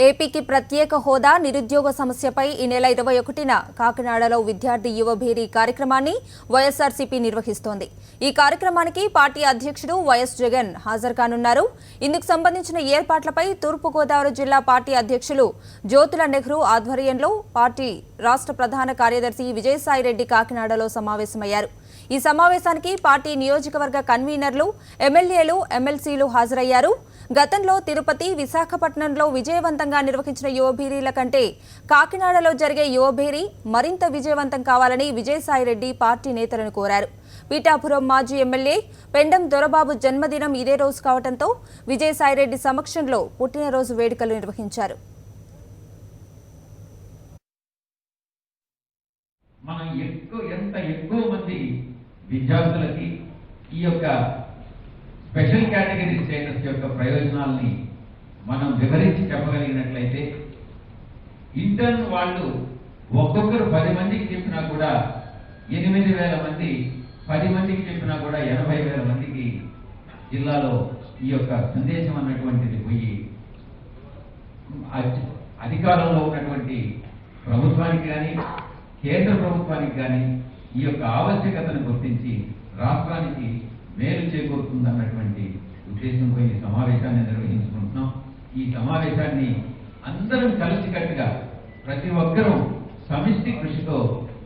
ఏపీకి ప్రత్యేక హోదా నిరుద్యోగ సమస్యపై ఈ నెల 21న కాకినాడలో విద్యార్థి యువ భేరీ కార్యక్రమాన్ని వైఎస్ఆర్సీపీ నిర్వహిస్తోంది. ఈ కార్యక్రమానికి పార్టీ అధ్యక్షుడు వైఎస్ జగన్ హాజరు కానున్నారు. ఇందుకు సంబంధించిన ఏర్పాట్లపై తూర్పుగోదావరి జిల్లా పార్టీ అధ్యక్షులు జ్యోతుల నెహ్రూ ఆధ్వర్యంలో పార్టీ రాష్ట్ర ప్రధాన కార్యదర్శి విజయసాయిరెడ్డి కాకినాడలో సమావేశమయ్యారు. ఈ సమావేశానికి పార్టీ నియోజకవర్గ కన్వీనర్లు, ఎమ్మెల్యేలు, ఎమ్మెల్సీలు హాజరయ్యారు. గతంలో తిరుపతి, విశాఖపట్నంలో విజయవంతంగా నిర్వహించిన యువభేరీల కంటే కాకినాడలో జరిగే యువభేరీ మరింత విజయవంతం కావాలని విజయసాయిరెడ్డి పార్టీ నేతలను కోరారు. పీఠాపురం మాజీ ఎమ్మెల్యే పెండం దొరబాబు జన్మదినం ఇదే రోజు కావడంతో విజయసాయిరెడ్డి సమక్షంలో పుట్టినరోజు వేడుకలు నిర్వహించారు. ఎంత ఎక్కువ మంది విద్యార్థులకి ఈ యొక్క స్పెషల్ కేటగిరీ స్టేటస్ యొక్క ప్రయోజనాలని మనం వివరించి చెప్పగలిగినట్లయితే ఇంటర్న్ వాళ్ళు ఒక్కొక్కరు 10 మందికి చెప్పినా కూడా 8,000 మంది, 10 మందికి చెప్పినా కూడా 80,000 మందికి జిల్లాలో ఈ యొక్క సందేశం అన్నటువంటిది పోయి అధికారంలో ఉన్నటువంటి ప్రభుత్వానికి కానీ కేంద్ర ప్రభుత్వానికి కానీ ఈ యొక్క ఆవశ్యకతను గుర్తించి రాష్ట్రానికి మేలు చేకూరుతుందన్నటువంటి ఉద్దేశంతో ఈ సమావేశాన్ని నిర్వహించుకుంటున్నాం. ఈ సమావేశాన్ని అందరం కలిసికట్టుగా ప్రతి ఒక్కరూ సమిష్టి కృషితో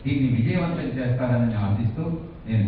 దీన్ని విజయవంతం చేస్తారని ఆశిస్తూ నేను